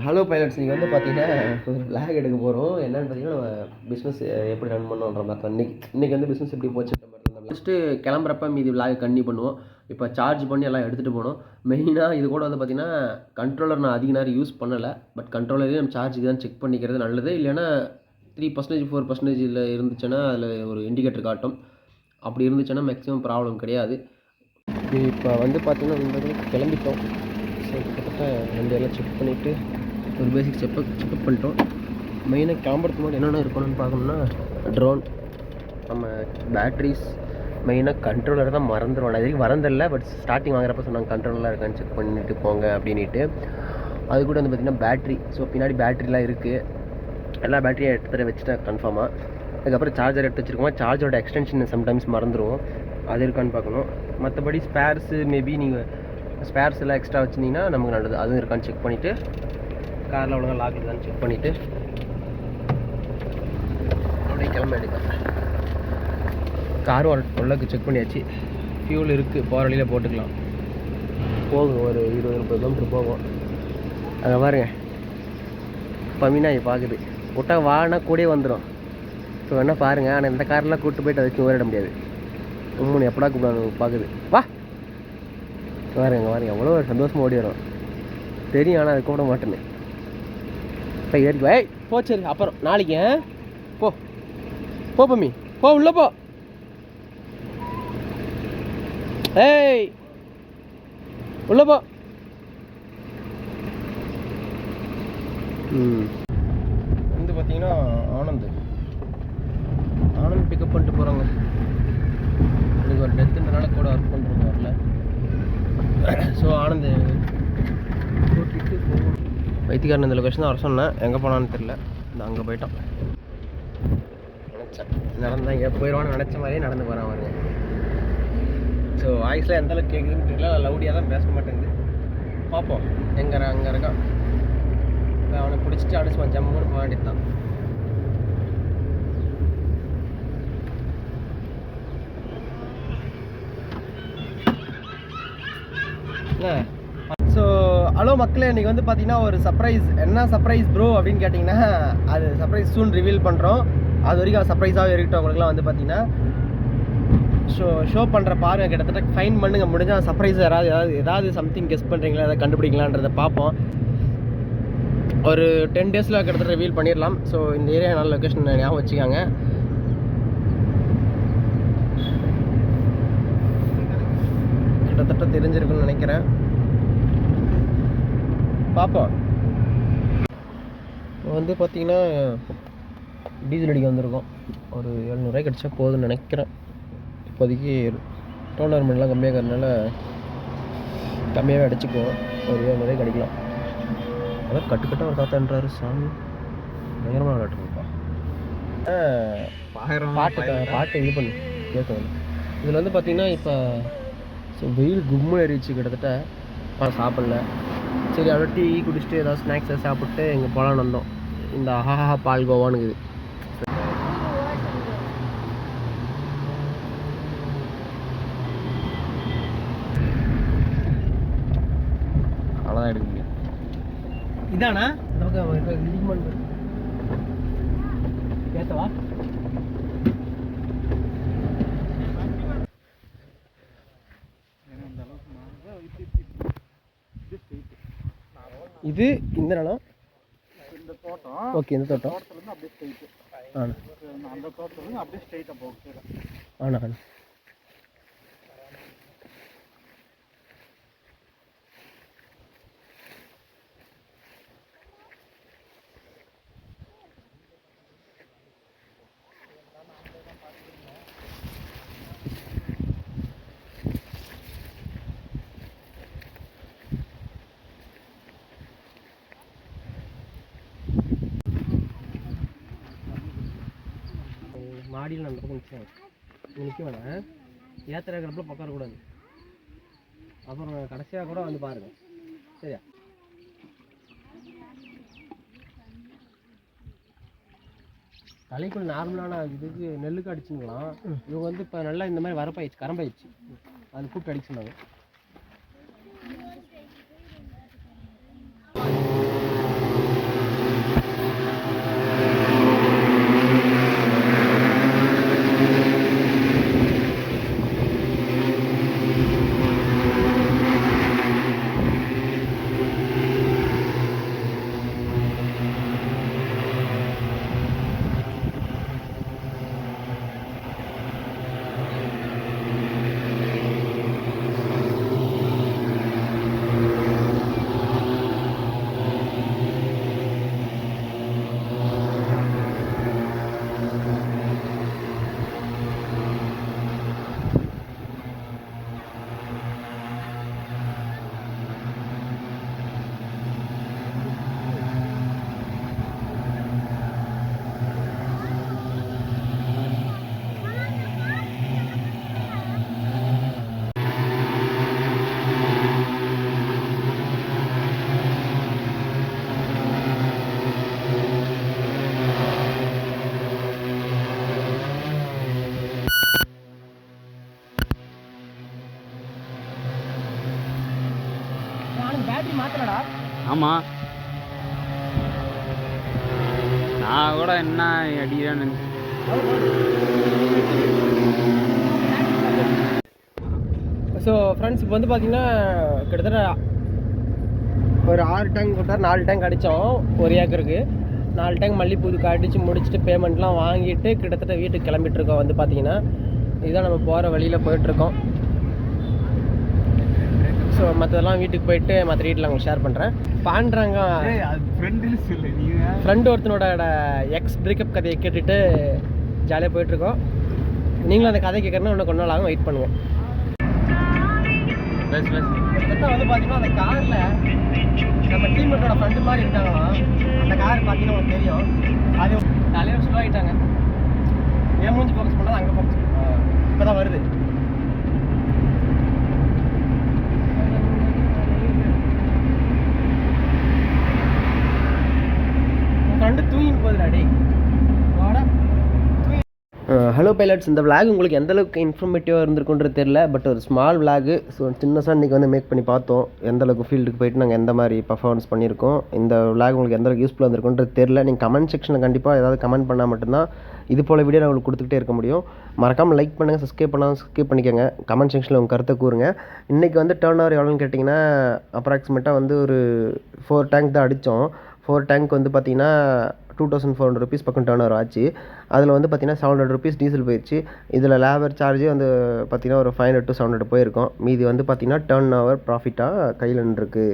Hello pilots, நீங்கள் வந்து பார்த்தீங்கன்னா ஒரு விளாக் எடுக்க போகிறோம். என்னென்னு பார்த்தீங்கன்னா நம்ம பிஸ்னஸ் எப்படி ரன் பண்ணோன்ற மாதிரி தான். இன்றைக்கி வந்து பிஸ்னஸ் எப்படி போச்சுன்ற மாதிரி தான். ஃபஸ்ட்டு கிளம்புறப்ப மீதி விளாக் கண்டினியூ பண்ணுவோம். இப்போ சார்ஜ் பண்ணி எல்லாம் எடுத்துகிட்டு போகணும். மெயினாக இது கூட வந்து பார்த்திங்கன்னா கண்ட்ரோலர் நான் அதிக நேரம் யூஸ் பண்ணலை. பட் கண்ட்ரோலரே நம்ம சார்ஜுக்கு தான் செக் பண்ணிக்கிறது நல்லது. இல்லைன்னா 3% 4% இருந்துச்சுன்னா அதில் ஒரு இண்டிகேட்டர் காட்டும். அப்படி இருந்துச்சுன்னா மேக்ஸிமம் ப்ராப்ளம் கிடையாது. இப்போ வந்து பார்த்திங்கன்னா கிளம்பிட்டோம். ஸோ கிட்டத்தட்ட ரெண்டு எல்லாம் செக் பண்ணிவிட்டு ஒரு பேசிக் செக்அப் பண்ணிட்டோம். மெயினாக கிளம்புறதுக்கு முன்னாடி என்னென்ன இருக்கணும்னு பார்க்கணுன்னா ட்ரோன், நம்ம பேட்ரிஸ், மெயினாக கண்ட்ரோலர் தான் மறந்துடுவோம். அது வரைக்கும் மறந்துடல, பட் ஸ்டார்டிங் வாங்குறப்ப சொன்னாங்க கண்ட்ரோலராக இருக்கான்னு செக் பண்ணிட்டு போங்க அப்படின்ட்டு. அது கூட வந்து பார்த்திங்கன்னா பேட்ரி. ஸோ பின்னாடி பேட்ரிலாம் இருக்குது. எல்லா பேட்டரியும் எடுத்துகிட்டு வச்சுட்டேன் கன்ஃபார்மாக. அதுக்கப்புறம் சார்ஜர் எடுத்து வச்சுருக்கோம். சார்ஜரோட எக்ஸ்டென்ஷன் சம்டைம்ஸ் மறந்துடுவோம், அது இருக்கான்னு பார்க்கணும். மற்றபடி ஸ்பேர்ஸு மேபி நீங்கள் ஸ்பேர்ஸ் எல்லாம் எக்ஸ்ட்ரா வச்சுருந்தீங்கன்னா நமக்கு நல்லது. அதுவும் இருக்கான்னு செக் பண்ணிவிட்டு காரில் ஒழுங்காக லாக் இருக்கான்னு செக் பண்ணிவிட்டு அப்படியே கிளம்ப எடுப்பேன். காரும் உள்ளக்கு செக் பண்ணியாச்சு. ஃபியூல் இருக்குது, போகிற வழியில் போட்டுக்கலாம். போகும் ஒரு 20-30 கிலோமீட்டர் போகும். அங்கே பாருங்க பமினாய் பார்க்குது. விட்டா வானா கூடயே வந்துடும். ஸோ என்ன பாருங்கள். ஆனால் இந்த காரெலாம் கூப்பிட்டு போய்ட்டு அதுக்கு ஓரிட முடியாது. உம்முன்னு எப்படா கூப்பிடாது பார்க்குது. வா பாருங்க எவ்வளோ ஒரு சந்தோஷமாக ஓடி வரும் தெரியும். ஆனால் அது கூப்பிட மாட்டேன்னு இப்போ ஏறி ஏய் போ. சரி அப்புறம் நாளைக்கு போ போ பம்மி போ, உள்ள போ. ஏய் உள்ள போ. வந்து பார்த்தீங்கன்னா ஆனந்த் பிக்கப் பண்ணிட்டு போகிறாங்க. இன்னைக்கு ஒரு டெத்துன்றனால கூட ஒர்க் பண்ணுறோங்க வரல. ஸோ ஆனந்த் கூட்டிகிட்டு போகணும். வைத்தியக்காரன் இந்த லொக்கேஷன் தான் வர சொன்னேன். எங்கே போனான்னு தெரில. இந்த அங்கே போயிட்டான். நினச்சேன் நடந்தான் இங்கே போயிடுவான்னு நினச்ச மாதிரியே நடந்து போகிறான் பாருங்க. ஸோ வாய்ஸில் எந்தளவுக்கு கேட்குதுன்னு தெரியல. லவுடியாக தான் பேச மாட்டேங்குது. பார்ப்போம். அங்கே இருக்கான். அவனை பிடிச்சிட்டு அடிச்சுமா ஜம்முன்னு போக வேண்டியது தான். ஸோ ஹலோ மக்களே, இன்றைக்கி வந்து பார்த்தீங்கன்னா ஒரு சர்ப்ரைஸ். என்ன சர்ப்ரைஸ் ப்ரோ அப்படின்னு கேட்டிங்கன்னா, அது சர்ப்ரைஸ் சூன் ரிவீல் பண்ணுறோம். அது வரைக்கும் சர்ப்ரைஸாகவே இருக்கட்டும். உங்களுக்குலாம் வந்து பார்த்தீங்கன்னா ஷோ பண்ணுற பாருங்கள். கிட்டத்தட்ட ஃபைன் பண்ணுங்க முடிஞ்சால் சர்ப்ரைஸ் ஏதாவது சம்திங் கெஸ் பண்ணுறீங்களா, ஏதாவது கண்டுபிடிக்கலான்றதை பார்ப்போம். ஒரு 10 டேஸில் கிட்டத்தட்ட ரிவீல் பண்ணிடலாம். ஸோ இந்த ஏரியா நல்ல லொக்கேஷன் ஞாபகம் வச்சுக்காங்க. கிட்டத்தட்ட தெரிஞ்சிருக்குன்னு நினைக்கிறேன். பார்ப்போம். வந்து பார்த்தீங்கன்னா டீசல் அடிக்க வந்திருக்கோம். ஒரு 700 கிடச்சா போதும்னு நினைக்கிறேன். இப்போதைக்கு டோர்னமெண்ட்லாம் கம்மியாக இருக்கிறதுனால கம்மியாகவே அடிச்சுக்குவோம். ஒரு 700 கிடைக்கலாம். அதான் கட்டுக்கட்டாக ஒரு தாத்தான்றாரு. சாமி பயங்கரமாக விளையாட்டுருப்பா. பாட்டு இது பண்ணி கேட்கணும். இதில் வந்து பார்த்திங்கன்னா இப்போ வெயில் கும்மு ஏறிச்சு. கிட்டத்தட்ட சாப்பிடல. சரி அவ்வளோ டீ குடிச்சிட்டு ஏதாவது ஸ்நாக்ஸை சாப்பிட்டு எங்கே போகலான்னு வந்தோம். இந்த ஆஹா பால்கோவானுக்குது. அவ்வளோதான் எடுக்க முடியும். இதானா பேசவா? இது இந்த நிலம், இந்த தோட்டம். ஓகே, இந்த தோட்டம் அப்படியே ஸ்ட்ரைட். அந்த தோட்டத்துல அப்படியே ஸ்ட்ரைட்டா போகுது. ஆனா மாடியில் அந்த பக்கம் நிற்க வேணாம். ஏத்திர இருக்கிறப்பல பக்கம் இருக்கக்கூடாது. அப்புறம் கடைசியாக கூட வந்து பாருங்கள். சரியா? தலைக்குள் நார்மலான இதுக்கு நெல்லுக்கு அடிச்சுங்களாம். இவங்க வந்து இப்போ நல்லா இந்த மாதிரி வரப்பாயிடுச்சு, கரம்பாயிடுச்சு. அது கூப்பிட்டு அடிச்சுனாங்க. ஆமாம், நான் கூட என்ன அடிக்கிறான்னு. ஸோ ஃப்ரெண்ட்ஸ் இப்போ வந்து பார்த்தீங்கன்னா கிட்டத்தட்ட ஒரு 6 டேங்க் கொடுத்தாரு, 4 டேங்க் அடித்தோம் ஒரு ஏக்கருக்கு. 4 டேங்க் மல்லிப்பூதுக்கு அடித்து முடிச்சுட்டு பேமெண்ட்லாம் வாங்கிட்டு கிட்டத்தட்ட வீட்டுக்கு கிளம்பிட்டுருக்கோம். வந்து பார்த்தீங்கன்னா இதுதான் நம்ம போகிற வழியில் போயிட்டுருக்கோம். ஸோ மற்றதெல்லாம் வீட்டுக்கு போயிட்டு மற்ற வீட்டில் உங்களுக்கு ஷேர் பண்ணுறேன். பாண்டுறாங்க ஃப்ரெண்டு ஒருத்தனோட எக்ஸ் பிரேக்கப் கதையை கேட்டுட்டு ஜாலியாக போயிட்டுருக்கோம். நீங்களும் அந்த கதை கேட்குறேன்னா இன்னும் கொஞ்ச நாள் ஆகும், வெயிட் பண்ணுங்கள். கிட்டத்தட்ட வந்து பார்த்தீங்கன்னா அந்த காரில் நம்ம டீம்மேட்டோட ஃப்ரெண்டு மாதிரி இருக்காங்களாம். அந்த கார் பார்த்தீங்கன்னா உங்களுக்கு தெரியும், அது தலைவர் சுல்லாகிட்டாங்க. ஏன் மூஞ்சி ஃபோக்கஸ் பண்ணால் அங்கே ஃபோக்கஸ் இப்போ தான் வருது. ஃப்ரெண்டு தூங்கின்னு போகுதுடா டே. ஹலோ பைலட்ஸ், இந்த விளாக் உங்களுக்கு எந்தளவுக்கு இன்ஃபர்மேட்டிவாக இருந்திருக்குன்றது தெரியல. பட் ஒரு ஸ்மால் விளாகு. ஸோ சின்னதாக இன்றைக்கி வந்து மேக் பண்ணி பார்த்தோம். எந்தளவுக்கு ஃபீல்டுக்கு போயிட்டு நாங்கள் எந்த மாதிரி பர்ஃபார்மன்ஸ் பண்ணியிருக்கோம். இந்த விளாக் உங்களுக்கு எந்தளவுக்கு யூஸ்ஃபுல்லாக இருந்திருக்குன்றது தெரியல. நீங்கள் கமெண்ட் செக்ஷனில் கண்டிப்பாக ஏதாவது கமெண்ட் பண்ணால் மட்டும்தான் இது போல் வீடியோ நான் உங்களுக்கு கொடுத்துக்கிட்டே இருக்க முடியும். மறக்காமல் லைக் பண்ணுங்கள், சப்ஸ்கிரைப் பண்ணிக்கோங்க. கமெண்ட் செக்ஷனில் உங்கள் கருத்தை கூறுங்க. இன்றைக்கி வந்து டர்ன் ஓவர் எவ்வளோன்னு கேட்டிங்கன்னா அப்ராக்சிமேட்டாக வந்து ஒரு 4 டேங்க் தான் அடித்தோம். 4 டேங்க் வந்து பார்த்திங்கன்னா 2400 rupees பக்கம் டர்ன் ஓவர் ஆச்சு. அதில் வந்து பார்த்திங்கன்னா 700 rupees டீசல் போயிடுச்சு. இதில் லேபர் சார்ஜே வந்து பார்த்திங்கன்னா ஒரு 500 to 700 போயிருக்கோம். மீதி வந்து பார்த்திங்கன்னா டர்ன் ஓவர் ப்ராஃபிட்டாக கையில் நின்றுருக்கு.